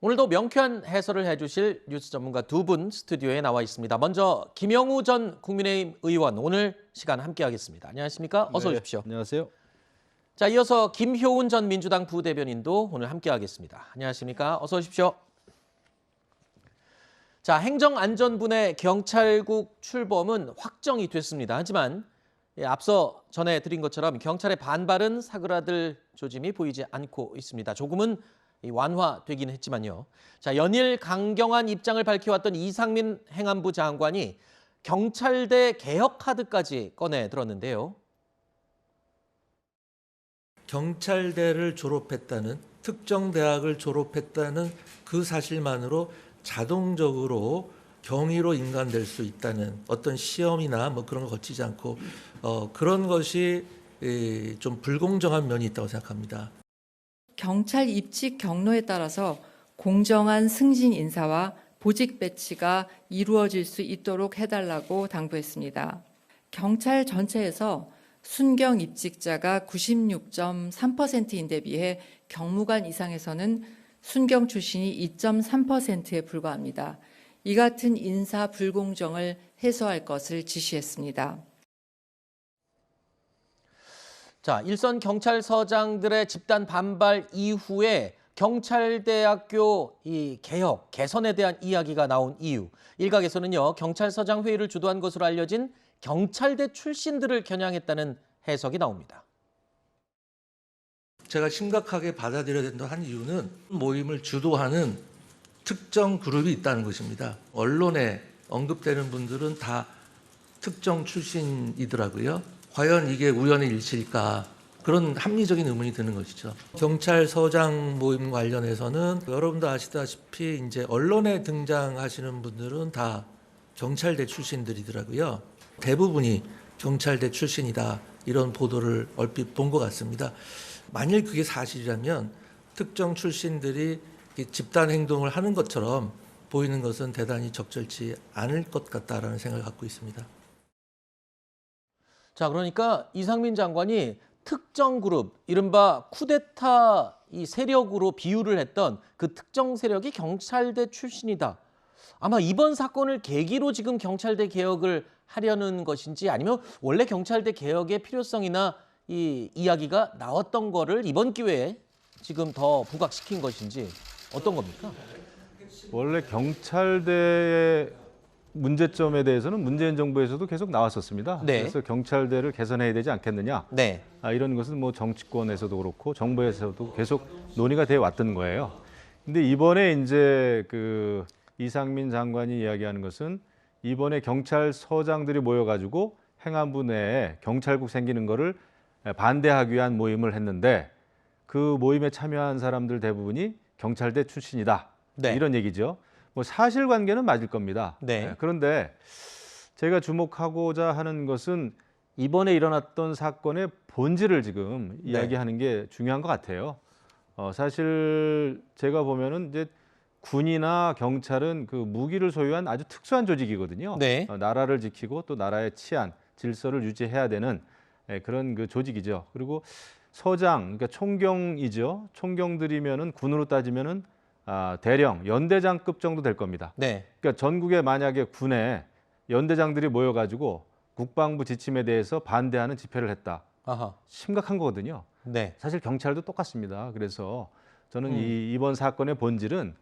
오늘도 명쾌한 해설을 해주실 뉴스 전문가 두 분 스튜디오에 나와 있습니다. 먼저 김영우 전 국민의힘 의원 오늘 시간 함께하겠습니다. 안녕하십니까? 어서 네, 오십시오. 안녕하세요. 자, 이어서 김효은 전 민주당 부대변인도 오늘 함께하겠습니다. 안녕하십니까? 어서 오십시오. 자, 행정안전부의 경찰국 출범은 확정이 됐습니다. 하지만 앞서 전해드린 것처럼 경찰의 반발은 사그라들 조짐이 보이지 않고 있습니다. 조금은 완화되긴 했지만요. 자, 연일 강경한 입장을 밝혀왔던 이상민 행안부 장관이 경찰대 개혁 카드까지 꺼내 들었는데요. 경찰대를 졸업했다는, 특정 대학을 졸업했다는 그 사실만으로 자동적으로 경위로 인간될 수 있다는 어떤 시험이나 뭐 그런 거 거치지 않고 그런 것이 좀 불공정한 면이 있다고 생각합니다. 경찰 입직 경로에 따라서 공정한 승진 인사와 보직 배치가 이루어질 수 있도록 해달라고 당부했습니다. 경찰 전체에서 순경 입직자가 96.3%인데 비해 경무관 이상에서는 순경 출신이 2.3%에 불과합니다. 이 같은 인사 불공정을 해소할 것을 지시했습니다. 자, 일선 경찰서장들의 집단 반발 이후에 경찰대학교 이 개혁, 개선에 대한 이야기가 나온 이유. 일각에서는요, 경찰서장 회의를 주도한 것으로 알려진 경찰대 출신들을 겨냥했다는 해석이 나옵니다. 제가 심각하게 받아들여야 된다고 한 이유는 모임을 주도하는 특정 그룹이 있다는 것입니다. 언론에 언급되는 분들은 다 특정 출신이더라고요. 과연 이게 우연의 일치일까? 그런 합리적인 의문이 드는 것이죠. 경찰서장 모임 관련해서는 여러분도 아시다시피 이제 언론에 등장하시는 분들은 다 경찰대 출신들이더라고요. 대부분이 경찰대 출신이다. 이런 보도를 얼핏 본 것 같습니다. 만일 그게 사실이라면 특정 출신들이 집단 행동을 하는 것처럼 보이는 것은 대단히 적절치 않을 것 같다라는 생각을 갖고 있습니다. 자, 그러니까 이상민 장관이 특정 그룹, 이른바 쿠데타 이 세력으로 비유를 했던 그 특정 세력이 경찰대 출신이다. 아마 이번 사건을 계기로 지금 경찰대 개혁을 하려는 것인지 아니면 원래 경찰대 개혁의 필요성이나 이 이야기가 나왔던 거를 이번 기회에 지금 더 부각시킨 것인지 어떤 겁니까? 원래 경찰대의 문제점에 대해서는 문재인 정부에서도 계속 나왔었습니다. 네. 그래서 경찰대를 개선해야 되지 않겠느냐. 네. 이런 것은 뭐 정치권에서도 그렇고 정부에서도 계속 논의가 돼 왔던 거예요. 근데 이번에 이제 그 이상민 장관이 이야기하는 것은 이번에 경찰서장들이 모여가지고 행안부 내에 경찰국 생기는 거를 반대하기 위한 모임을 했는데 그 모임에 참여한 사람들 대부분이 경찰대 출신이다. 네. 이런 얘기죠. 뭐 사실관계는 맞을 겁니다. 네. 그런데 제가 주목하고자 하는 것은 이번에 일어났던 사건의 본질을 지금 네. 이야기하는 게 중요한 것 같아요. 사실 제가 보면은 이제 군이나 경찰은 그 무기를 소유한 아주 특수한 조직이거든요. 네. 나라를 지키고 또 나라의 치안, 질서를 유지해야 되는 그런 그 조직이죠. 그리고 서장, 그러니까 총경이죠. 총경들이면은 군으로 따지면은 대령, 연대장급 정도 될 겁니다. 네. 그러니까 전국에 만약에 군에 연대장들이 모여가지고 국방부 지침에 대해서 반대하는 집회를 했다. 아하. 심각한 거거든요. 네. 사실 경찰도 똑같습니다. 그래서 저는 이번 사건의 본질은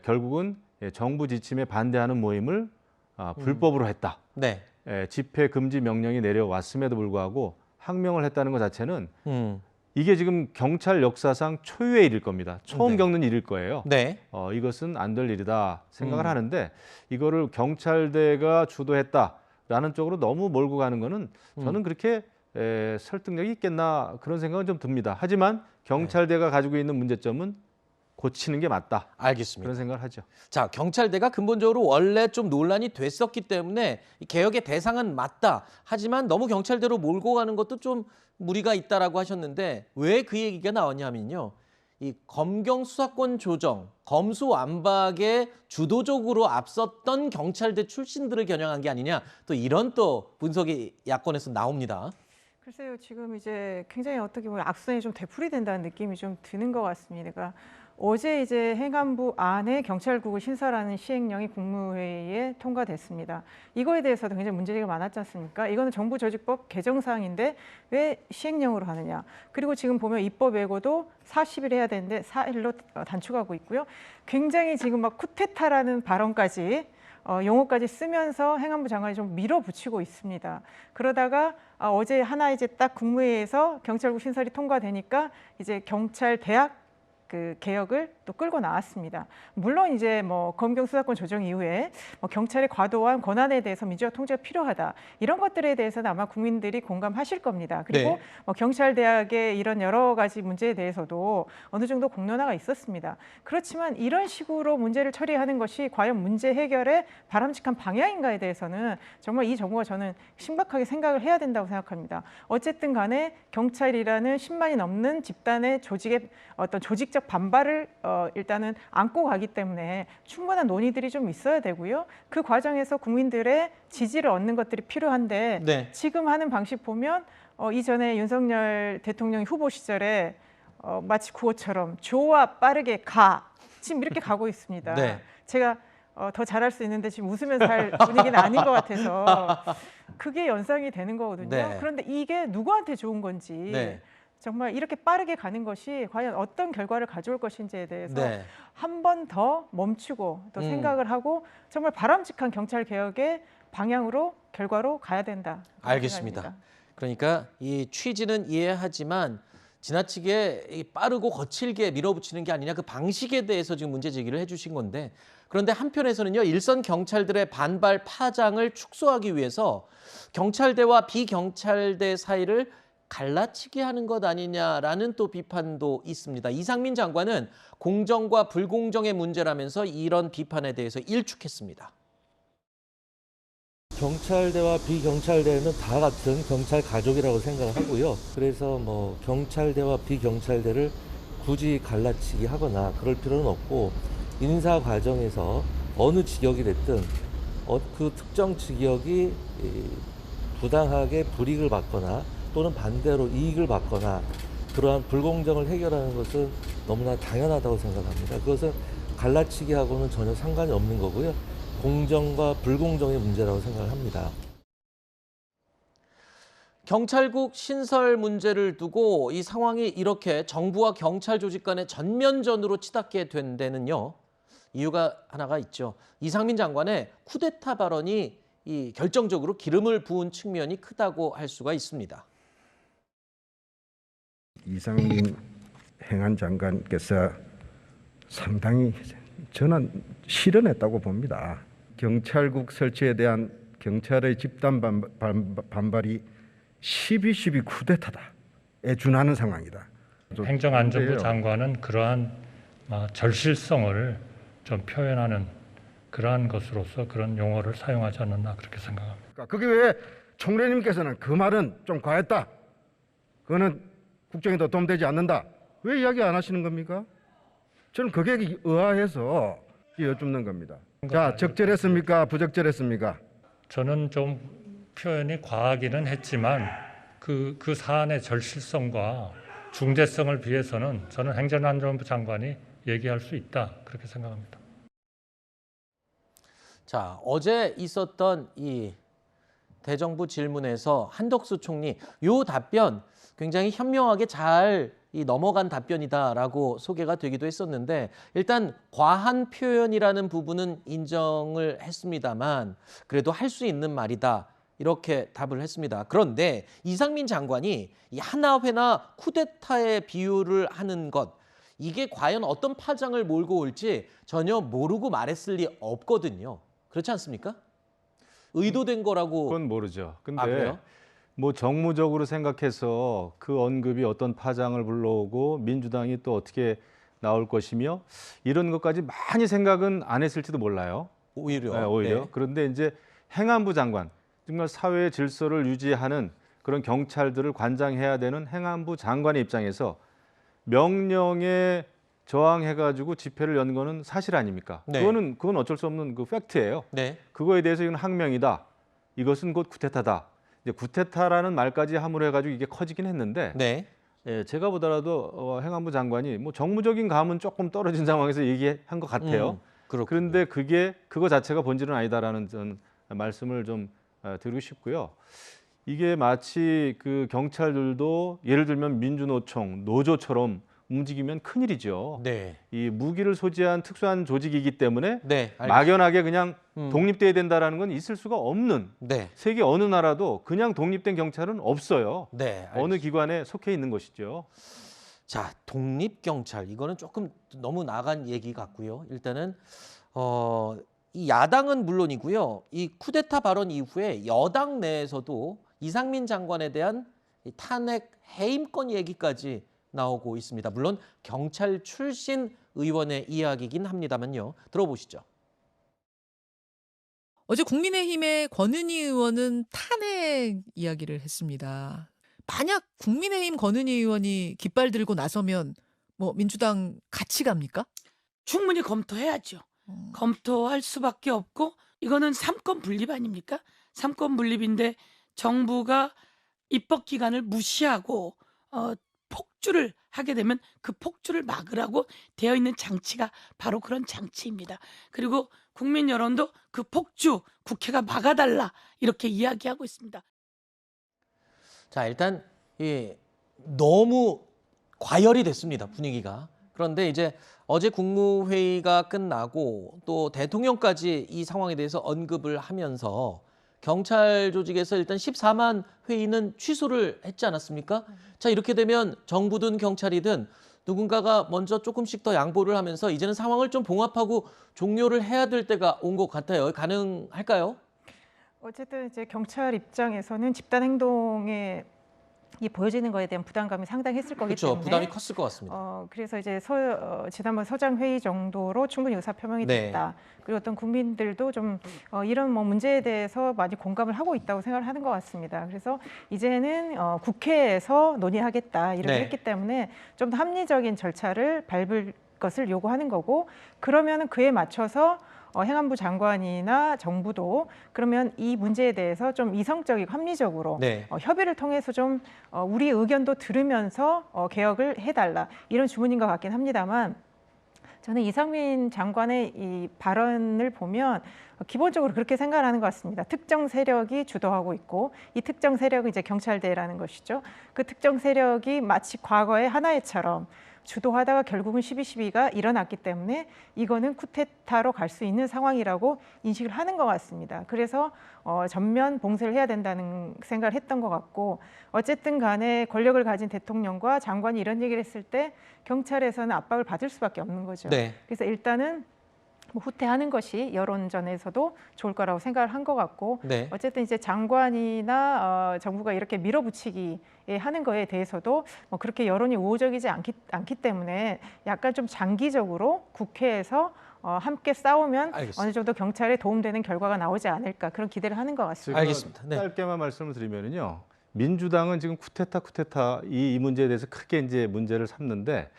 결국은 정부 지침에 반대하는 모임을 불법으로 했다. 네. 집회 금지 명령이 내려왔음에도 불구하고 항명을 했다는 것 자체는 음. 이게 지금 경찰 역사상 초유의 일일 겁니다. 처음 네. 겪는 일일 거예요. 네. 이것은 안 될 일이다 생각을 하는데 이거를 경찰대가 주도했다라는 쪽으로 너무 몰고 가는 거는 저는 그렇게 설득력이 있겠나 그런 생각은 좀 듭니다. 하지만 경찰대가 가지고 있는 문제점은 고치는 게 맞다. 알겠습니다. 그런 생각을 하죠. 자, 경찰대가 근본적으로 원래 좀 논란이 됐었기 때문에 이 개혁의 대상은 맞다. 하지만 너무 경찰대로 몰고 가는 것도 좀 무리가 있다라고 하셨는데 왜 그 얘기가 나왔냐면요. 이 검경 수사권 조정, 검수완박에 주도적으로 앞섰던 경찰대 출신들을 겨냥한 게 아니냐. 또 이런 또 분석이 야권에서 나옵니다. 글쎄요, 지금 이제 굉장히 어떻게 보면 악순환이 좀 되풀이된다는 느낌이 좀 드는 것 같습니다. 그러니까 어제 이제 행안부 안에 경찰국을 신설하는 시행령이 국무회의에 통과됐습니다. 이거에 대해서도 굉장히 문제가 많았지 않습니까? 이거는 정부조직법 개정사항인데 왜 시행령으로 하느냐. 그리고 지금 보면 입법 예고도 40일 해야 되는데 4일로 단축하고 있고요. 굉장히 지금 막 쿠데타라는 발언까지 용어까지 쓰면서 행안부 장관이 좀 밀어붙이고 있습니다. 그러다가 어제 하나 이제 딱 국무회의에서 경찰국 신설이 통과되니까 이제 경찰 대학 그 개혁을 또 끌고 나왔습니다. 물론 이제 뭐 검경 수사권 조정 이후에 경찰의 과도한 권한에 대해서 민주화 통제가 필요하다. 이런 것들에 대해서는 아마 국민들이 공감하실 겁니다. 그리고 네. 경찰 대학의 이런 여러 가지 문제에 대해서도 어느 정도 공론화가 있었습니다. 그렇지만 이런 식으로 문제를 처리하는 것이 과연 문제 해결의 바람직한 방향인가에 대해서는 정말 이 정부가 저는 심각하게 생각을 해야 된다고 생각합니다. 어쨌든 간에 경찰이라는 10만이 넘는 집단의 조직의 어떤 조직적 반발을 일단은 안고 가기 때문에 충분한 논의들이 좀 있어야 되고요. 그 과정에서 국민들의 지지를 얻는 것들이 필요한데 네. 지금 하는 방식 보면 이전에 윤석열 대통령 후보 시절에 마치 구호처럼 좋아 빠르게 가 지금 이렇게 가고 있습니다. 네. 제가 더 잘할 수 있는데 지금 웃으면서 할 분위기는 아닌 것 같아서 그게 연상이 되는 거거든요. 네. 그런데 이게 누구한테 좋은 건지 네. 정말 이렇게 빠르게 가는 것이 과연 어떤 결과를 가져올 것인지에 대해서 네. 한 번 더 멈추고 또 생각을 하고 정말 바람직한 경찰 개혁의 방향으로 결과로 가야 된다. 알겠습니다. 생각합니다. 그러니까 이 취지는 이해하지만 지나치게 이 빠르고 거칠게 밀어붙이는 게 아니냐 그 방식에 대해서 지금 문제 제기를 해주신 건데 그런데 한편에서는요 일선 경찰들의 반발 파장을 축소하기 위해서 경찰대와 비경찰대 사이를 갈라치기 하는 것 아니냐라는 또 비판도 있습니다. 이상민 장관은 공정과 불공정의 문제라면서 이런 비판에 대해서 일축했습니다. 경찰대와 비경찰대는 다 같은 경찰 가족이라고 생각을 하고요. 그래서 뭐 경찰대와 비경찰대를 굳이 갈라치기 하거나 그럴 필요는 없고 인사 과정에서 어느 직역이 됐든 그 특정 직역이 부당하게 불이익을 받거나 또는 반대로 이익을 받거나 그러한 불공정을 해결하는 것은 너무나 당연하다고 생각합니다. 그것은 갈라치기하고는 전혀 상관이 없는 거고요. 공정과 불공정의 문제라고 생각을 합니다. 경찰국 신설 문제를 두고 이 상황이 이렇게 정부와 경찰 조직 간의 전면전으로 치닫게 된 데는요. 이유가 하나가 있죠. 이상민 장관의 쿠데타 발언이 이 결정적으로 기름을 부은 측면이 크다고 할 수가 있습니다. 이상민 행안장관께서 상당히 저는 실언했다고 봅니다. 경찰국 설치에 대한 경찰의 집단 반발이 12.12 쿠데타다에 준하는 상황이다. 행정안전부 장관은 그러한 절실성을 좀 표현하는 그러한 것으로서 그런 용어를 사용하지 않았나 그렇게 생각합니다. 그게 왜 총리님께서는 그 말은 좀 과했다. 그거는 국정에도 도움되지 않는다. 왜 이야기 안 하시는 겁니까? 저는 그게 의아해서 여쭙는 겁니다. 자, 적절했습니까? 부적절했습니까? 저는 좀 표현이 과하기는 했지만 그 사안의 절실성과 중대성을 비해서는 저는 행정안전부 장관이 얘기할 수 있다 그렇게 생각합니다. 자, 어제 있었던 이 대정부 질문에서 한덕수 총리 요 답변 굉장히 현명하게 잘 넘어간 답변이다라고 소개가 되기도 했었는데 일단 과한 표현이라는 부분은 인정을 했습니다만 그래도 할 수 있는 말이다. 이렇게 답을 했습니다. 그런데 이상민 장관이 이 하나회나 쿠데타에 비유를 하는 것 이게 과연 어떤 파장을 몰고 올지 전혀 모르고 말했을 리 없거든요. 그렇지 않습니까? 의도된 거라고. 그건 모르죠. 근데 그래요? 뭐 정무적으로 생각해서 그 언급이 어떤 파장을 불러오고 민주당이 또 어떻게 나올 것이며 이런 것까지 많이 생각은 안 했을지도 몰라요. 오히려. 네, 오히려. 네. 그런데 이제 행안부 장관, 정말 사회의 질서를 유지하는 그런 경찰들을 관장해야 되는 행안부 장관의 입장에서 명령에 저항해가지고 집회를 연 거는 사실 아닙니까? 네. 그건 어쩔 수 없는 그 팩트예요. 네. 그거에 대해서 이건 항명이다. 이것은 곧 쿠데타다. 이제 쿠데타라는 말까지 함으로 해가지고 이게 커지긴 했는데 네. 예, 제가 보더라도 행안부 장관이 뭐 정무적인 감은 조금 떨어진 상황에서 얘기한 것 같아요. 그런데 그거 자체가 본질은 아니다라는 전 말씀을 좀 드리고 싶고요. 이게 마치 그 경찰들도 예를 들면 민주노총, 노조처럼 움직이면 큰일이죠. 네. 이 무기를 소지한 특수한 조직이기 때문에 네. 막연하게 그냥 독립돼야 된다라는 건 있을 수가 없는, 네. 세계 어느 나라도 그냥 독립된 경찰은 없어요. 네. 어느 기관에 속해 있는 것이죠. 자, 독립경찰 이거는 조금 너무 나간 얘기 같고요. 일단은 이 야당은 물론이고요. 이 쿠데타 발언 이후에 여당 내에서도 이상민 장관에 대한 이 탄핵 해임권 얘기까지 나오고 있습니다. 물론 경찰 출신 의원의 이야기긴 합니다만요. 들어보시죠. 어제 국민의힘의 권은희 의원은 탄핵 이야기를 했습니다. 만약 국민의힘 권은희 의원이 깃발 들고 나서면 뭐 민주당 같이 갑니까? 충분히 검토해야죠. 검토할 수밖에 없고 이거는 삼권 분립 아닙니까? 삼권 분립인데 정부가 입법기관을 무시하고 폭주를 하게 되면 그 폭주를 막으라고 되어 있는 장치가 바로 그런 장치입니다. 그리고 국민 여론도 그 폭주 국회가 막아달라 이렇게 이야기하고 있습니다. 자, 일단 너무 과열이 됐습니다. 분위기가. 그런데 이제 어제 국무회의가 끝나고 또 대통령까지 이 상황에 대해서 언급을 하면서 경찰 조직에서 일단 14만 회의는 취소를 했지 않았습니까? 자, 이렇게 되면 정부든 경찰이든 누군가가 먼저 조금씩 더 양보를 하면서 이제는 상황을 좀 봉합하고 종료를 해야 될 때가 온 것 같아요. 가능할까요? 어쨌든 이제 경찰 입장에서는 집단 행동에 이 보여지는 거에 대한 부담감이 상당했을 거기 그렇죠. 때문에 부담이 컸을 것 같습니다. 그래서 이제 지난번 서장 회의 정도로 충분히 의사 표명이 네. 됐다. 그리고 어떤 국민들도 좀 이런 뭐 문제에 대해서 많이 공감을 하고 있다고 생각을 하는 것 같습니다. 그래서 이제는 국회에서 논의하겠다 이렇게 네. 했기 때문에 좀 더 합리적인 절차를 밟을 것을 요구하는 거고 그러면은 그에 맞춰서 행안부 장관이나 정부도 그러면 이 문제에 대해서 좀 이성적이고 합리적으로 네. 협의를 통해서 좀 우리 의견도 들으면서 개혁을 해달라 이런 주문인 것 같긴 합니다만 저는 이상민 장관의 이 발언을 보면 기본적으로 그렇게 생각을 하는 것 같습니다. 특정 세력이 주도하고 있고 이 특정 세력은 이제 경찰대라는 것이죠. 그 특정 세력이 마치 과거의 하나회처럼 주도하다가 결국은 12.12가 일어났기 때문에 이거는 쿠데타로 갈 수 있는 상황이라고 인식을 하는 것 같습니다. 그래서 전면 봉쇄를 해야 된다는 생각을 했던 것 같고 어쨌든 간에 권력을 가진 대통령과 장관이 이런 얘기를 했을 때 경찰에서는 압박을 받을 수밖에 없는 거죠. 네. 그래서 일단은 뭐 후퇴하는 것이 여론전에서도 좋을 거라고 생각을 한 것 같고 네. 어쨌든 이제 장관이나 정부가 이렇게 밀어붙이기 하는 거에 대해서도 뭐 그렇게 여론이 우호적이지 않기 때문에 약간 좀 장기적으로 국회에서 함께 싸우면 알겠습니다. 어느 정도 경찰에 도움되는 결과가 나오지 않을까 그런 기대를 하는 것 같습니다. 알겠습니다. 네. 짧게만 말씀을 드리면요. 민주당은 지금 쿠데타 이 문제에 대해서 크게 이제 문제를 삼는데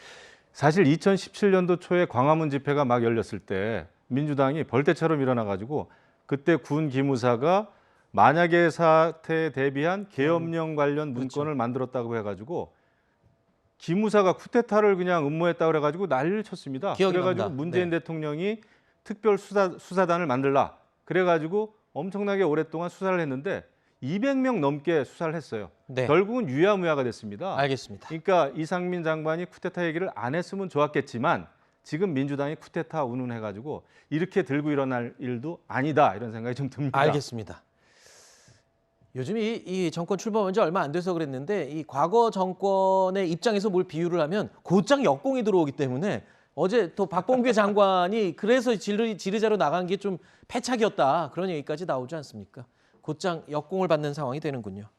사실 2017년도 초에 광화문 집회가 막 열렸을 때 민주당이 벌떼처럼 일어나가지고 그때 군 기무사가 만약의 사태에 대비한 계엄령 관련 문건을 만들었다고 해가지고 기무사가 쿠데타를 그냥 음모했다고 그래가지고 난리를 쳤습니다. 기억이 그래가지고 납니다. 문재인 네. 대통령이 특별 수사단을 만들라. 그래가지고 엄청나게 오랫동안 수사를 했는데 200명 넘게 수사를 했어요. 네. 결국은 유야무야가 됐습니다. 알겠습니다. 그러니까 이상민 장관이 쿠데타 얘기를 안 했으면 좋았겠지만 지금 민주당이 쿠데타 운운해가지고 이렇게 들고 일어날 일도 아니다 이런 생각이 좀 듭니다. 알겠습니다. 요즘 이 정권 출범한 지 얼마 안 돼서 그랬는데 이 과거 정권의 입장에서 뭘 비유를 하면 곧장 역공이 들어오기 때문에 어제 또 박범계 장관이 그래서 지르자로 나간 게 좀 패착이었다 그런 얘기까지 나오지 않습니까? 곧장 역공을 받는 상황이 되는군요.